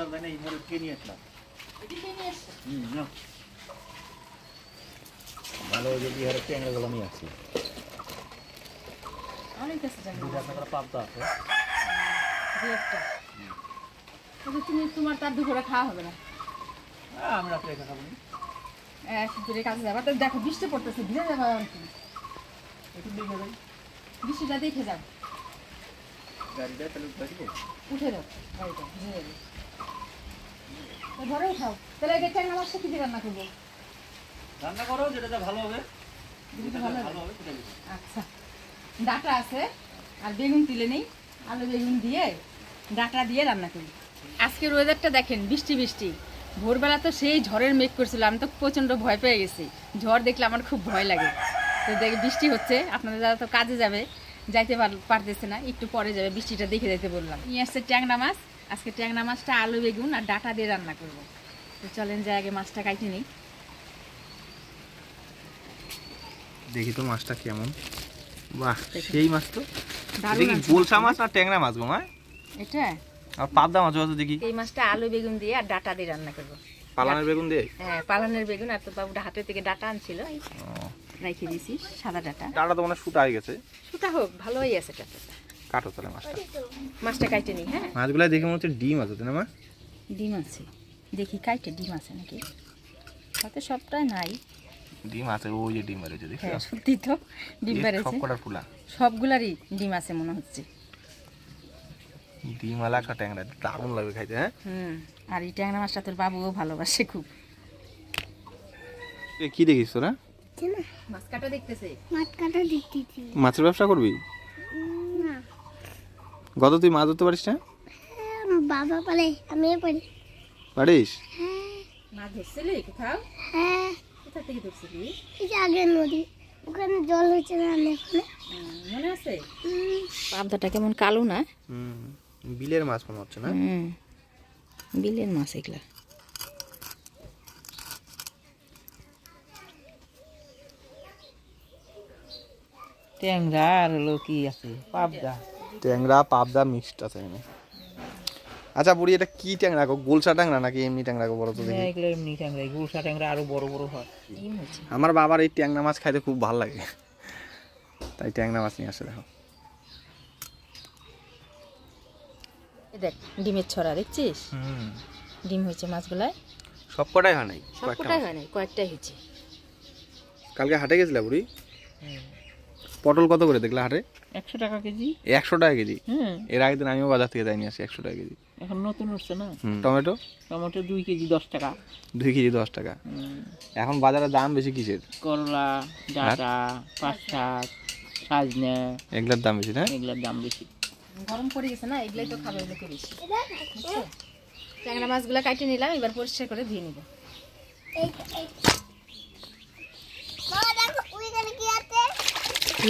বাজার যায় না, এই ধরে কিনে আসলাম। ভালো যদি আর ট্যাংরা গুলো নিয়ে আসছি। অনেক আছে দুটা টাকা পাবদা আছে। তুমি তোমার তার দুপুরে খাওয়া হবে না। আমি রাত্রে একা খাবো। দূরে কাজে যাবা তো, দেখো বৃষ্টি পড়তেছে, ভিজে যাবা। একটু দেখে যাই, বৃষ্টিটা দেখে যাও। গাড়িটা তাহলে উঠে দাও গাড়িটা, ভিজে যাবে। ঘরে উঠাও। তাহলে এটা ট্যাংরা মাছটা কি দিয়ে রান্না করবো? রান্না করো যেটা ভালো হবে। আচ্ছা, ডাটা আছে আর বেগুন তুলে নেই, আলু বেগুন দিয়ে ডাটা দিয়ে রান্না করি। আজকের ওয়েদারটা দেখেন, বৃষ্টি বৃষ্টি। ভোরবেলা তো সেই ঝড়ের মেঘ করছিল, আমি তো প্রচণ্ড ভয় পেয়ে গেছি। ঝড় দেখলে আমার খুব ভয় লাগে। তো দেখে বৃষ্টি হচ্ছে, আপনাদের যারা তো কাজে যাবে, যাইতে পারতেছে না, একটু পরে যাবে, বৃষ্টিটা দেখে যাইতে বললাম। নিয়ে আসছে ট্যাংরা মাছ। আজকে ট্যাংরা মাছটা আলু বেগুন আর ডাটা দিয়ে রান্না করবো। তো চলেন যে আগে মাছটা কাটি নেই। দেখি তো মাছটা কেমন। বাহ, সেই মাছ তো। দেখি গোলসা মাছ না ট্যাংরা মাছ গো মা? এটা আর পাবদা মাছ আছে দেখি। এই মাছটা আলু বেগুন দিয়ে আর ডাটা দিয়ে রান্না করবো। পালানের বেগুন দিয়ে? হ্যাঁ, পালানের বেগুন। আর তো বাবুটা হাতের থেকে ডাটা আনছিল, রেখে দিয়েছি, সাদা ডাটা। ডাটা তো মানে শুটা হয়ে গেছে। শুটা হোক, ভালোই আছে ডাটা। কাটো তাহলে মাছটা। মাছটা কাইটে নি। হ্যাঁ, মাছগুলা দেখে মনে হচ্ছে ডিম আছে না মা? ডিম আছে, দেখি কাইটে ডিম আছে নাকি। সাথে সবটাই নাই। ডিম আছে, ওই যে ডিম বেরোচ্ছে দেখছো? হ্যাঁ, সত্যি তো ডিম বেরোচ্ছে। সবকটা ফুলা, সবগুলারই ডিম আছে মনে হচ্ছে। ডিম আলা একটা ট্যাংরা দারুণ লাগবে খাইতে। হ্যাঁ, আর এই ট্যাংরা মাছটা তোর বাবুও ভালোবাসে খুব। কি দেখিস তোরা? মাছ কাটা দেখতেছে। মাছ কাটা দেখতেছি। মাছের ব্যবসা করবি? না, গত তুই মাছ ধরতে পারিস না? বাবা পারে, আমিও পারি। পারিস? মাছ ধরছিলি কোথাও? হ্যাঁ, কোথা থেকে ধরছিলি? এই যে আগের নদী, ওখানে জল হচ্ছে না ওখানে। মনে আছে? পাবদাটা কেমন কালো না? বিলের মাছ মনে হচ্ছে না? বিলের মাছ এগুলা। ট্যাংরা আর হলো কি আছে, পাবদা। ট্যাংরা পাবদা মিক্সড আছে এখানে। আচ্ছা বুড়ি, এটা কি ট্যাংরা গো? গোলসা ট্যাংরা নাকি এমনি ট্যাংরা গো? বড় তো দেখি। এগুলো এমনি ট্যাংরা, গুলশা ট্যাংরা আরো বড় বড় হয়। আমার বাবার এই ট্যাংরা মাছ খাইতে খুব ভালো লাগে, তাই ট্যাংরা মাছ নিয়ে আসে। দেখো দেখ, ডিমের ছড়া দেখছিস? ডিম হয়েছে মাছগুলায়। সব কটাই হয় নাই? সবকটাই হয় নাই, কয়েকটাই হয়েছে। কালকে হাটে গেছিলা বুড়ি? পটল কত করে দেখলা হাটে? 100 টাকা কেজি। 100 টাকা কেজি? এর আগের দিন আমিও বাজার থেকে যাই নিয়ে আসি 100 টাকা কেজি। এখন নতুন উঠছে না। টমেটো? টমেটো 2 কেজি 10 টাকা। 2 কেজি 10 টাকা। এখন বাজারে দাম বেশি কিসের? করলা, ডাঁটা, পাঁচ শাক, সাজনে, এগুলোর দাম বেশি না? এগুলোর দাম বেশি। গরম পড়ে গেছে না, এগুলাই তো খাবে লোকে বেশি। ট্যাংরা মাছগুলো কাটে নিলাম, এবার পরিষ্কার করে ধুয়ে নিব।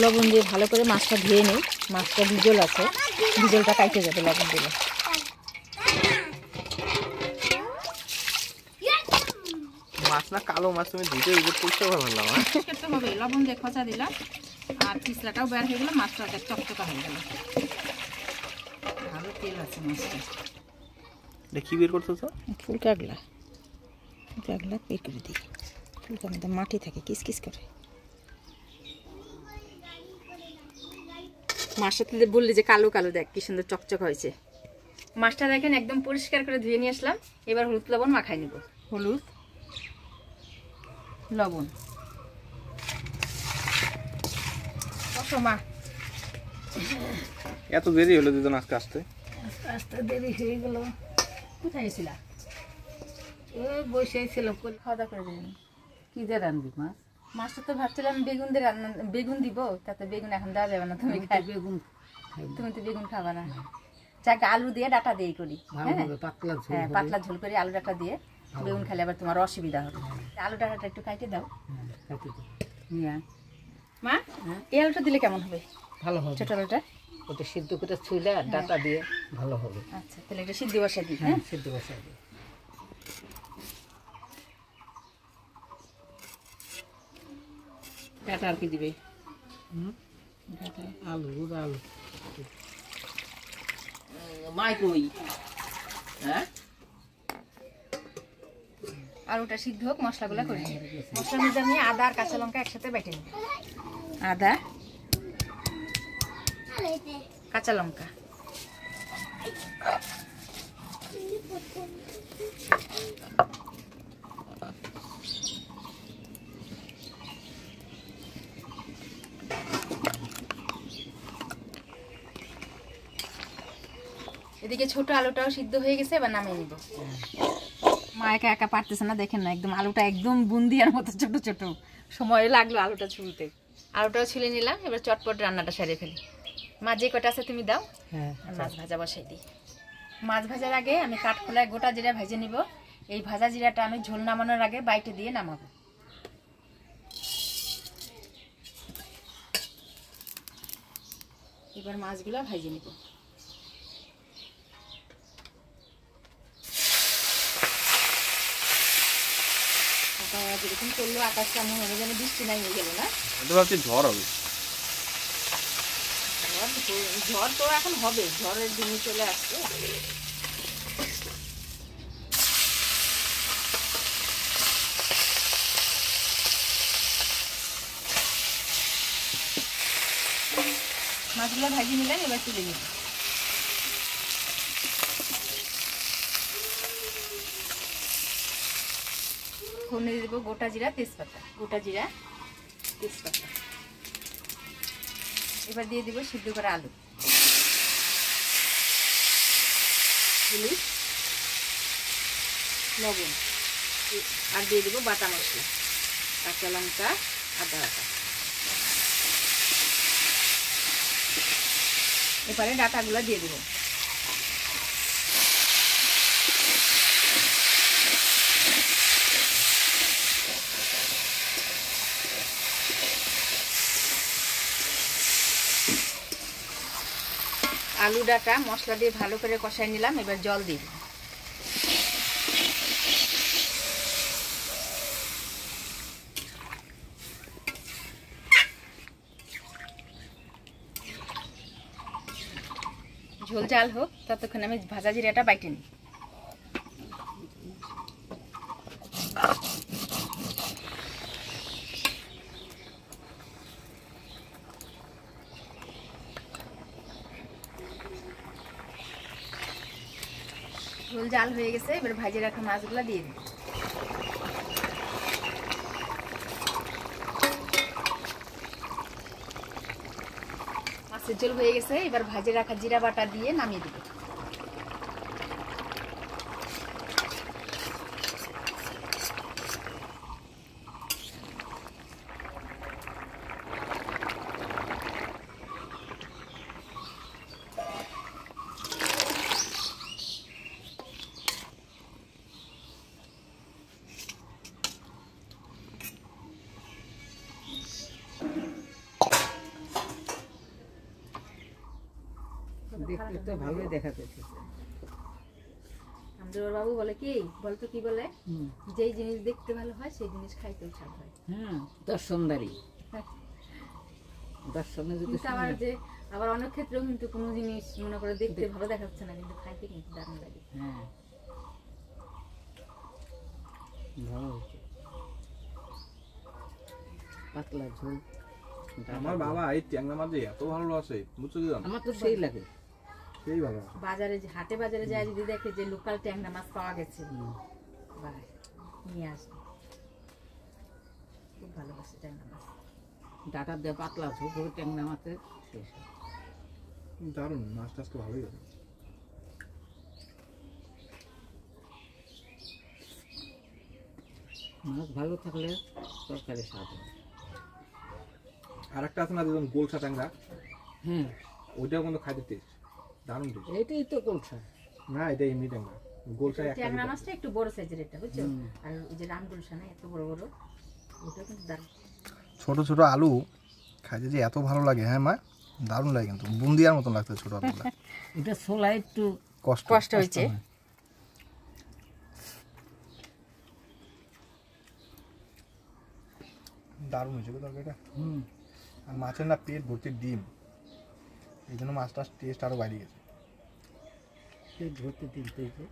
লবণ দিয়ে ভালো করে মাছটা ধুয়ে নিই। মাছটা বিজল আছে, বিজলটা কাটে যাবে লবণ দিলে। মাছ না কালো মাছ, তুমি ধুতে পরিষ্কার করে ফেললাম। করতে হবে, লবণ দিয়ে খোঁচা দিলাম, আর পিছলাটাও বের হয়ে গেল, মাছটা চকচকা হয়ে গেল। ভালো তেল আছে মাছটা। কি বের করছো তো? ফুল কাগলা, কাগলা বের করে দিই। ফুলকার মধ্যে মাটি থাকে, কিসকিস করে। মাছটা বললি যে কালো কালো, দেখ কি সুন্দর চকচক হয়েছে। মাছটা দেখেন একদম পরিষ্কার করে ধুয়ে নিয়ে আসলাম। এবার হলুদ লবণ মাখাই নিব। হলুদ লবণ মা। এত দেরি হলো দুজন আজকে আসতে? আস্তে দেরি হয়ে গেল। কোথায় গেছিলা? ওই বসেছিল, খাওয়া দাওয়া করে দিলাম। কি দিয়ে রান্নবি মাছ? মাছটা তো ভাবছিলাম বেগুন দিয়ে রান্না, বেগুন দিব, তাতে বেগুন এখন দেওয়া যাবে না। তুমি বেগুন, তুমি তো বেগুন খাবা না। যাক, আলু দিয়ে ডাটা দিয়ে করি। হ্যাঁ, পাতলা ঝোল করি আলু ডাটা দিয়ে। বেগুন খেলে আবার তোমার অসুবিধা হবে। আলু ডাটাটা একটু কাটে দাও মা। এই আলুটা দিলে কেমন হবে? ভালো হবে। ছোট আলুটা ওটা সিদ্ধ করে ছুলে আর ডাটা দিয়ে ভালো হবে। আচ্ছা, তাহলে এটা সিদ্ধ বসা দিই। হ্যাঁ, সিদ্ধ বসা দিই। ডাটা আর কি দিবে? আলু, আলু মাই কই? হ্যাঁ, আলুটা সিদ্ধ হোক, মশলাগুলো করে নিই। মশলার মধ্যে আমি আদা আর কাঁচা লঙ্কা একসাথে বেটে নিই। আদা, কাঁচা লঙ্কা, এদিকে ছোট আলুটাও সিদ্ধ হয়ে গেছে, এবার নামিয়ে নিব। মা একা একা পারতেছে না, দেখেন না, একদম আলুটা একদম বুন্দিয়ার মতো ছোট ছোট। সময় লাগলো আলুটা ছুলতে। আলুটাও ছুলে নিলাম, এবার চটপট রান্নাটা সেরে ফেলি। মাছ যে কটা আছে তুমি দাও, মাছ ভাজা বসাই দিই। মাছ ভাজার আগে আমি কাঠখোলায় গোটা জিরা ভেজে নিব। এই ভাজা জিরাটা আমি ঝোল নামানোর আগে বাইটে দিয়ে নামাবো। এবার মাছগুলো ভেজে নিব। যেরকম করলো আকাশটা মনে হবে যেন বৃষ্টি নাই হয়ে গেল না। ভাবছি ঝড় হবে। ঝড় তো এখন হবে, ঝড়ের দিন চলে আসছে। মাছগুলো ভাজি নিলাম, এবার তুলে নিব। ফোড়নে দিয়ে দেবো গোটা জিরা, তেজপাতা, গোটা জিরা, তেজপাতা। এবার দিয়ে দিব সিদ্ধ করা আলু, হলুদ, লবণ, আর দিয়ে দেবো বাটা মশলা, কাঁচা লঙ্কা, আদা বাটা। এবারে ডাটাগুলো দিয়ে দেবো। আলু ডাটা মশলা দিয়ে ভালো করে কষাই নিলাম, এবার জল দিয়ে দিই। ঝোল জাল হোক, ততক্ষণ আমি ভাজা জিরাটা বাইটে নিই। ঝোল জাল হয়ে গেছে, এবার ভাজে রাখা মাছগুলো দিয়ে দিই। মাছের ঝোল হয়ে গেছে, এবার ভাজে রাখা জিরা বাটা দিয়ে নামিয়ে দিব। দেখতে তো ভালোই দেখা যাচ্ছে। আমাদের ওর বাবু বলে কি বলতো, কি বলে, যেই জিনিস দেখতে ভালো হয় সেই জিনিস খাইতেও স্বাদ হয়। দর্শনদারি, দর্শনে যদি কিন্তু আবার অনেক ক্ষেত্রেও কিন্তু কোনো জিনিস মনে করে দেখতে ভালো দেখাচ্ছে না, কিন্তু খাইতে কিন্তু দারুণ লাগে। হ্যাঁ ভালো হচ্ছে, পাতলা ঝোল। আমার বাবা এই ট্যাংরা মাছ এত ভালোবাসে, বুঝছো কি? আমার তো সেই লাগে, সেই ভালো। বাজারে হাটে বাজারে যায় যদি দেখে যে লোকাল ট্যাংরা মাছ পাওয়া গেছে, নিয়ে আসবে। খুব ভালোবাসে ট্যাংরা মাছ। ডাটা দিয়ে পাতলা ঝোল করে ট্যাংরা মাছের শেষ। দারুণ, মাছ টাছ তো ভালোই হবে। মাছ ভালো থাকলে তরকারি স্বাদ হয়। আর একটা আছে না যেমন গোলসা ট্যাংরা, হ্যাঁ ওইটাও কিন্তু খাইতে টেস্ট, দারুণ টেস্ট। এটাই তো কলসা না, এটা এমনি ট্যাংরা। গোলসা ট্যাংরা মাছটা একটু বড় সাইজের, এটা বুঝছো? আর ওই যে রামগুলশা না, এত বড় বড়, ওটা কিন্তু দারুণ। ছোট ছোট আলু খাইতে যে এত ভালো লাগে, হ্যাঁ মা, দারুণ লাগে, কিন্তু বুন্দিয়ার মতন লাগছে ছোট আলুগুলো। এটা ছোলা একটু কষ্ট হয়েছে। দারুণ হয়েছে গো তরকারিটা। আর মাছের না পেট ভর্তি ডিম, এই জন্য মাছটার টেস্ট আরও বাড়িয়ে গেছে। পেট ভর্তি ডিম পেয়েছে।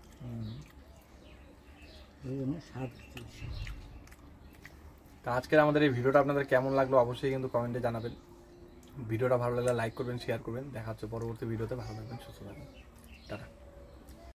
ওই জন্য স্বাদ হচ্ছে। তো আজকের আমাদের এই ভিডিওটা আপনাদের কেমন লাগলো অবশ্যই কিন্তু কমেন্টে জানাবেন। ভিডিওটা ভালো লাগলে লাইক করবেন, শেয়ার করবেন। দেখা হচ্ছে পরবর্তী ভিডিওতে। ভালো থাকবেন, সুস্থ থাকবেন, টাটা।